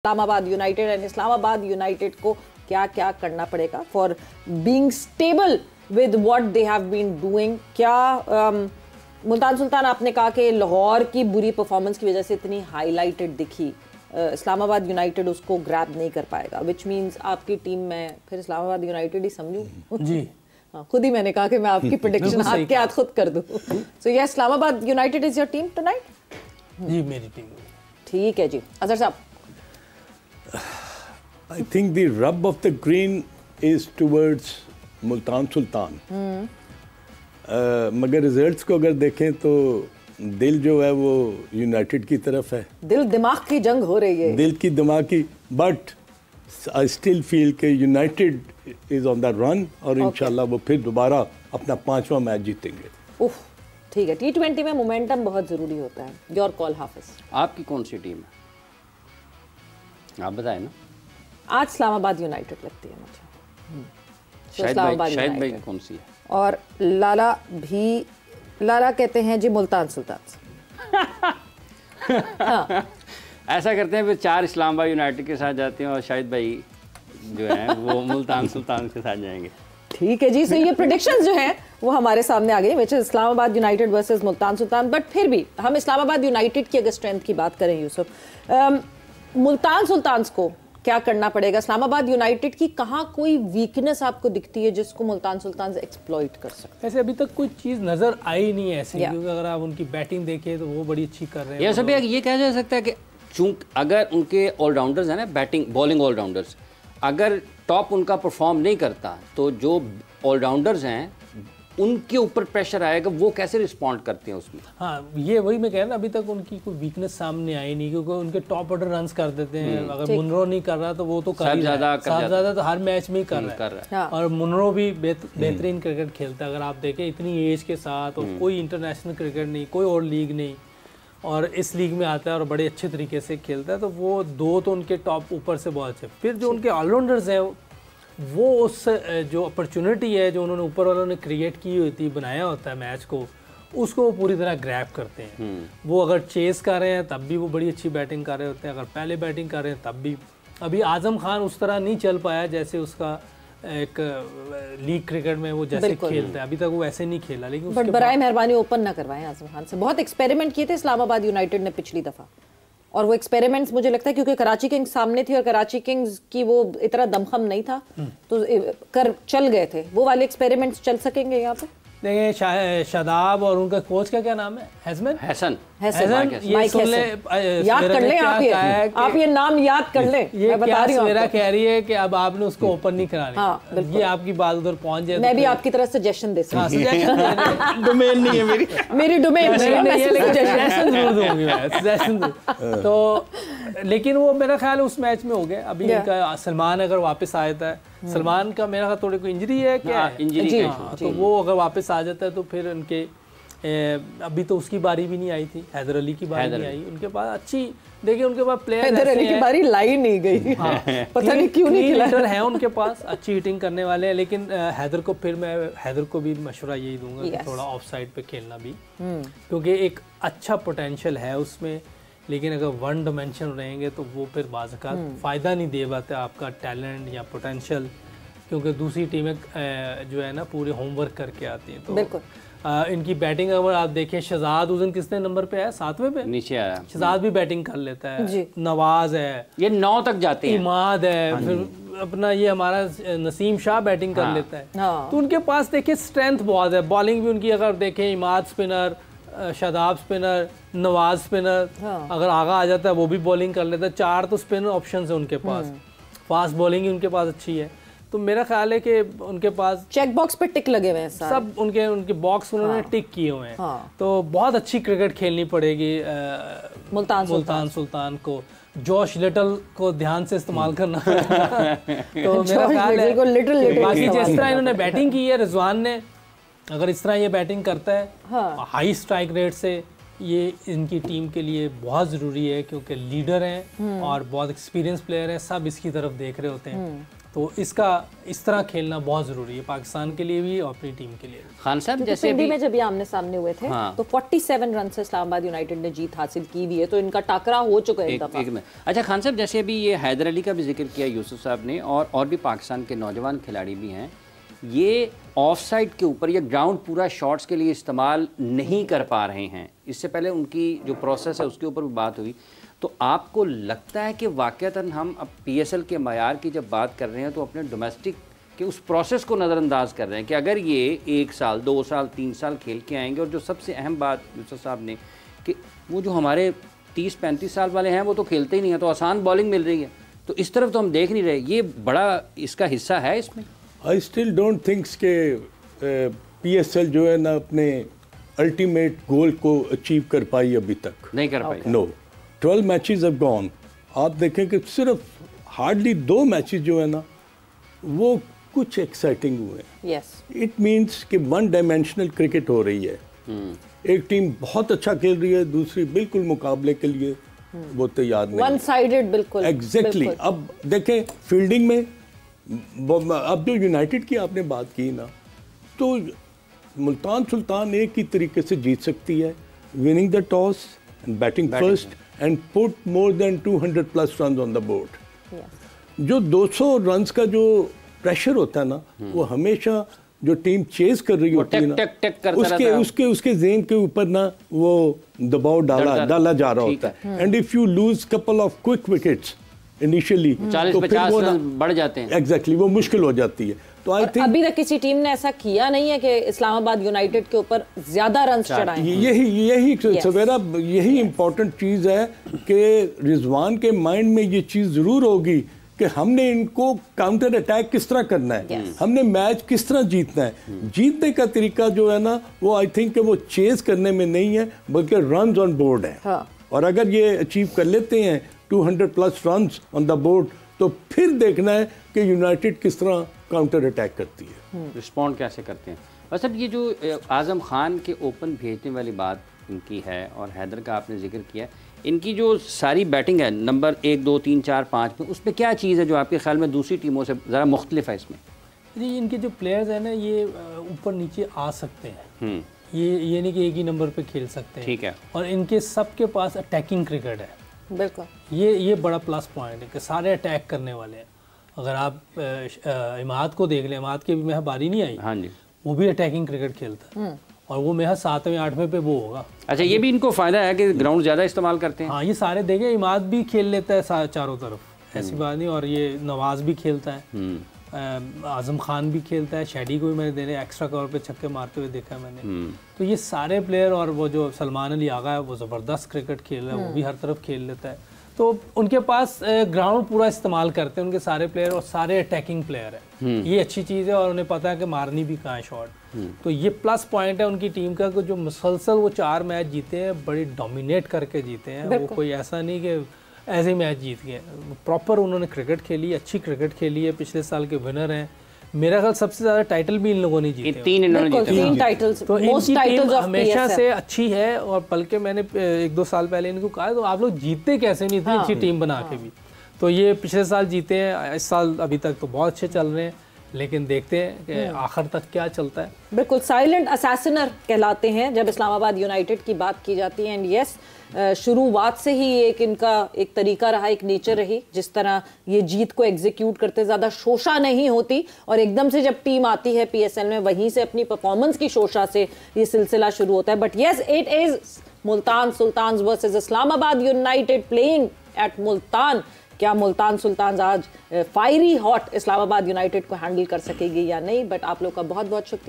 Islamabad United and Islamabad United को क्या क्या करना पड़ेगा for being stable with what they have been doing. क्या मुल्तान सुल्तान, आपने कहा कि लाहौर की बुरी परफॉर्मेंस की वजह से इतनी हाईलाइटेड दिखी, इस्लामाबाद यूनाइटेड उसको ग्रैब नहीं कर पाएगा, विच मीन्स आपकी टीम में फिर इस्लामाबाद यूनाइटेड ही समझूं जी। हाँ, खुद ही मैंने कहा कि मैं आपकी प्रेडिक्शन हाथ के हाथ खुद कर दूं। So yes, Islamabad United is your team tonight? जी मेरी टीम। ठीक है जी। अजहर साहब, I think the rub of the green is towards Multan Sultan. मगर रिजल्ट्स को अगर देखें तो दिल जो है वो यूनाइटेड की तरफ है। दिल दिमाग की जंग हो रही है, दिल की दिमाग की, बट आई स्टिल फील कि United is on the run और इंशाल्लाह वो फिर दोबारा अपना 5वां मैच जीतेंगे। उफ, ठीक है। T20 में मोमेंटम बहुत जरूरी होता है। योर कॉल हाफिज। आपकी कौन सी टीम है, आप बताएं ना। आज इस्लामाबाद यूनाइटेड लगती है मुझे। शायद भाई कौन सी है? और लाला कहते हैं जी मुल्तान सुल्तान। हाँ। ऐसा करते हैं, फिर 4 इस्लामाबाद यूनाइटेड के साथ जाते हैं और शाहिद भाई जो हैं वो मुल्तान सुल्तान के साथ जाएंगे। ठीक है जी। सो ये प्रेडिक्शंस जो हैं वो हमारे सामने आ गई, which is Islamabad United versus Multan Sultan. But फिर भी हम इस्लामाबाद यूनाइटेड की अगर स्ट्रेंथ की बात करें यूसुफ, मुल्तान सुल्तान को क्या करना पड़ेगा? इस्लामाबाद यूनाइटेड की कहाँ कोई वीकनेस आपको दिखती है जिसको मुल्तान सुल्तान से एक्सप्लॉइट कर सकते? ऐसे अभी तक कोई चीज़ नज़र आई नहीं है ऐसी, क्योंकि अगर आप उनकी बैटिंग देखें तो वो बड़ी अच्छी कर रहे हैं। ये सभी ये कहा जा सकता है कि चूंकि अगर उनके ऑलराउंडर्स हैं ना, बैटिंग बॉलिंग ऑलराउंडर्स, अगर टॉप उनका परफॉर्म नहीं करता तो जो ऑलराउंडर्स हैं उनके ऊपर प्रेशर आएगा, वो कैसे रिस्पॉन्ड करते हैं उसमें। हाँ, ये वही मैं कह रहा हूँ, अभी तक उनकी कोई वीकनेस सामने आई नहीं, क्योंकि उनके टॉप ऑर्डर रन्स कर देते हैं। अगर मुनरो नहीं कर रहा तो वो तो कर ही रहा है, ज्यादा तो हर मैच में ही कर रहा है। और मुनरो भी बेहतरीन क्रिकेट खेलता है। अगर आप देखें इतनी एज के साथ, और कोई इंटरनेशनल क्रिकेट नहीं, कोई और लीग नहीं, और इस लीग में आता है और बड़े अच्छे तरीके से खेलता है, तो वो 2 तो उनके टॉप ऊपर से बहुत अच्छे। फिर जो उनके ऑलराउंडर्स हैं वो उस जो अपॉर्चुनिटी है जो उन्होंने ऊपर वालों ने क्रिएट की हुई थी, बनाया होता है मैच को, उसको वो पूरी तरह ग्रैब करते हैं। वो अगर चेस कर रहे हैं तब भी वो बड़ी अच्छी बैटिंग कर रहे होते हैं, अगर पहले बैटिंग कर रहे हैं तब भी। अभी आजम खान उस तरह नहीं चल पाया जैसे उसका एक लीग क्रिकेट में वो जैसे खेलता है, अभी तक वो ऐसे नहीं खेला। लेकिन बट बराए मेहरबानी ओपन ना करवाएं आजम खान से। बहुत एक्सपेरिमेंट किए थे इस्लामाबाद यूनाइटेड ने पिछली दफ़ा, और वो एक्सपेरिमेंट्स मुझे लगता है क्योंकि कराची किंग्स सामने थी और कराची किंग्स की वो इतना दमखम नहीं था तो चल गए थे। वो वाले एक्सपेरिमेंट्स चल सकेंगे यहाँ पे? देखिए, शादाब और उनका कोच का क्या नाम है? हसन। याद कर लें आप ये नाम याद कर लें। ये बता रही हूँ, मेरा कह रही है कि अब आपने उसको ओपन नहीं करानी। हाँ, ये आपकी बात उधर पहुंच जाए। मैं भी आपकी तरफ सजेशन दे सकती हूँ। डोमेन नहीं है मेरी डोमेन नहीं है, लेकिन सजेशन जरूर दूंगी मैं, सजेशन। तो लेकिन वो मेरा ख्याल उस मैच में हो गया। अभी इनका सलमान अगर वापस आ जाता है, सलमान का मेरा थोड़ी कोई इंजरी है क्या? इंजरी, तो वो अगर वापस आ जाता है तो फिर उनके अभी तो उसकी बारी भी नहीं आई थी, हैदर अली की बारी नहीं आई उनके पास। अच्छी देखिए उनके पास प्लेयर, हैदर अली की बारी लाई नहीं गई। हाँ, पता नहीं क्यों नहीं खिला है उनके पास, अच्छी हिटिंग करने वाले हैं। लेकिन हैदर को फिर मैं हैदर को भी मशवरा यही दूंगा कि थोड़ा ऑफ साइड पे खेलना भी, क्योंकि एक अच्छा पोटेंशियल है उसमें। लेकिन अगर वन डायमेंशन रहेंगे तो वो फिर बाज़-औक़ात फ़ायदा नहीं दे पाते आपका टैलेंट या पोटेंशियल, क्योंकि दूसरी टीमें जो है ना पूरे होमवर्क करके आती हैं। तो इनकी बैटिंग अगर आप देखें, शहजाद उस दिन किसने नंबर पे है? 7वें पे नीचे आया। शहजाद भी बैटिंग कर लेता है, नवाज है, ये 9 तक जाते हैं, इमाद है, फिर अपना ये हमारा नसीम शाह बैटिंग कर लेता है। तो उनके पास देखिए स्ट्रेंथ बहुत है। बॉलिंग भी उनकी अगर देखें, Imad spinner, Shadab spinner, Nawaz spinner, अगर आगा आ जाता है वो भी बॉलिंग कर लेता है। 4 तो स्पिनर ऑप्शन है उनके पास। फास्ट बॉलिंग ही उनके पास अच्छी है। तो मेरा ख्याल है कि उनके पास चेक बॉक्स पे टिक लगे हुए हैं सब, उनके बॉक्स उन्होंने टिक किए हुए हैं। तो बहुत अच्छी क्रिकेट खेलनी पड़ेगी मुल्तान सुल्तान को। जॉश लिटल को ध्यान से इस्तेमाल करना तो मेरा ख्याल है बाकी जिस तरह इन्होंने बैटिंग की है, रिजवान ने अगर इस तरह ये बैटिंग करता है हाई स्ट्राइक रेट से, ये इनकी टीम के लिए बहुत ज़रूरी है, क्योंकि लीडर हैं और बहुत एक्सपीरियंस प्लेयर हैं, सब इसकी तरफ देख रहे होते हैं। तो इसका इस तरह खेलना बहुत ज़रूरी है पाकिस्तान के लिए भी और अपनी टीम के लिए। खान साहब जैसे में जब ये आमने सामने हुए थे तो 47 रन से इस्लामाबाद यूनाइटेड ने जीत हासिल की हुई है, तो इनका टाकरा हो चुका है एक दफा। अच्छा खान साहब, जैसे अभी ये हैदर अली का भी जिक्र किया यूसुफ साहब ने, और भी पाकिस्तान के नौजवान खिलाड़ी भी हैं, ये ऑफ साइड के ऊपर ये ग्राउंड पूरा शॉट्स के लिए इस्तेमाल नहीं कर पा रहे हैं। इससे पहले उनकी जो प्रोसेस है उसके ऊपर भी बात हुई, तो आपको लगता है कि वाकईतन हम अब PSL के मयार की जब बात कर रहे हैं तो अपने डोमेस्टिक के उस प्रोसेस को नज़रअंदाज कर रहे हैं कि अगर ये 1 साल 2 साल 3 साल खेल के आएंगे, और जो सबसे अहम बात यूसुफ साहब ने कि वो जो हमारे 30-35 साल वाले हैं वो तो खेलते ही नहीं है, तो आसान बॉलिंग मिल रही है, तो इस तरफ तो हम देख नहीं रहे, ये बड़ा इसका हिस्सा है इसमें। आई स्टिल डोंट थिंक्स के PSL जो है ना अपने अल्टीमेट गोल को अचीव कर पाई, अभी तक नहीं कर पाई। No 12 matches have gone. आप देखें कि सिर्फ हार्डली 2 मैचेस जो है ना वो कुछ एक्साइटिंग हुए हैं। यस, इट मीन्स कि 1 डायमेंशनल क्रिकेट हो रही है। एक टीम बहुत अच्छा खेल रही है, दूसरी बिल्कुल मुकाबले के लिए वो तैयार नहीं, वन साइडेड बिल्कुल। एग्जैक्टली। अब देखें फील्डिंग में, अब जो यूनाइटेड की आपने बात की ना, तो मुल्तान सुल्तान एक ही तरीके से जीत सकती है, winning the toss and batting first and put more than 200+ run on the board. जो 200 रन्स का जो प्रेशर होता है ना, वो हमेशा जो टीम चेज कर रही होती है ना, उसके ज़हन के ऊपर ना वो दबाव डाला जा रहा होता है। And if you lose couple of quick wickets initially, 40-50 run बढ़ जाते हैं। एग्जैक्टली, वो मुश्किल हो जाती है। तो आई थिंक अभी तक किसी टीम ने ऐसा किया नहीं है कि इस्लामाबाद यूनाइटेड के ऊपर ज्यादा रन चढ़ाए। यही सवेरा यही इंपॉर्टेंट चीज है कि रिजवान के माइंड में ये चीज जरूर होगी कि हमने इनको काउंटर अटैक किस तरह करना है, हमने मैच किस तरह जीतना है। जीतने का तरीका जो है ना, वो आई थिंक वो चेज करने में नहीं है, बल्कि रन ऑन बोर्ड है। हाँ। और अगर ये अचीव कर लेते हैं 200+ रन्स ऑन द बोर्ड, तो फिर देखना है कि यूनाइटेड किस तरह काउंटर अटैक करती है, रिस्पॉन्ड कैसे करते हैं। बस अब ये जो आज़म खान के ओपन भेजने वाली बात इनकी है, और हैदर का आपने जिक्र किया, इनकी जो सारी बैटिंग है नंबर 1 2 3 4 5 में, उसमें क्या चीज़ है जो आपके ख्याल में दूसरी टीमों से ज़रा मुख्तलिफ है इसमें? जी, इनके जो प्लेयर्स हैं ना, ये ऊपर नीचे आ सकते हैं, ये नहीं कि एक ही नंबर पे खेल सकते हैं। ठीक है। और इनके सबके पास अटैकिंग क्रिकेट है। बिल्कुल, ये बड़ा प्लस पॉइंट है कि सारे अटैक करने वाले हैं। अगर आप इमाद को देख लें, इमाद की भी महज बारी नहीं आई। हाँ जी, वो भी अटैकिंग क्रिकेट खेलता है, और वो महज 7वें 8वें पे वो होगा। अच्छा, ये भी इनको फायदा है कि ग्राउंड ज़्यादा इस्तेमाल करते हैं। हाँ, ये सारे देखें, इमाद भी खेल लेता है चारों तरफ, ऐसी बात नहीं। और ये नवाज भी खेलता है, आज़म खान भी खेलता है, शैडी को भी मैंने देने एक्स्ट्रा कवर पे छक्के मारते हुए देखा मैंने। तो ये सारे प्लेयर, और वो जो सलमान अली आगा है वो ज़बरदस्त क्रिकेट खेल रहा है, वो भी हर तरफ खेल लेता है। तो उनके पास ग्राउंड पूरा इस्तेमाल करते हैं उनके सारे प्लेयर, और सारे अटैकिंग प्लेयर है। ये अच्छी चीज़ है, और उन्हें पता है कि मारनी भी कहाँ है शॉट। तो ये प्लस पॉइंट है उनकी टीम का कि जो मुसलसल वो 4 मैच जीते हैं, बड़ी डोमिनेट करके जीते हैं। वो कोई ऐसा नहीं कि ऐसे मैच जीत गए, प्रॉपर उन्होंने क्रिकेट खेली, अच्छी क्रिकेट खेली है। पिछले साल के विनर हैं। मेरा ख्याल सबसे ज्यादा टाइटल भी इन लोगों ने जीते, 3 इन्होंने जीते। 3 टाइटल्स, तो इनकी टीम हमेशा से अच्छी है। और बल्कि मैंने 1-2 साल पहले इनको कहा, तो आप लोग जीतते कैसे नहीं, इतनी अच्छी टीम बना के भी। तो ये पिछले साल जीते हैं, इस साल अभी तक तो बहुत अच्छे चल रहे हैं, लेकिन देखते हैं कि आखिर तक क्या चलता है। बिल्कुल, साइलेंट असैसिनर कहलाते हैं जब इस्लामाबाद यूनाइटेड की बात की जाती है। एंड यस, शुरुआत से ही एक इनका एक तरीका रहा, एक नेचर रही, जिस तरह ये जीत को एग्जीक्यूट करते, ज़्यादा शोषा नहीं होती, और एकदम से जब टीम आती है PSL में, वहीं से अपनी परफॉर्मेंस की शोषा से ये सिलसिला शुरू होता है। But yes, it is Multan Sultans versus Islamabad United playing at Multan. क्या मुल्तान सुल्तान्स आज फायरी हॉट इस्लामाबाद यूनाइटेड को हैंडल कर सकेगी या नहीं? बट आप लोग का बहुत बहुत शुक्रिया।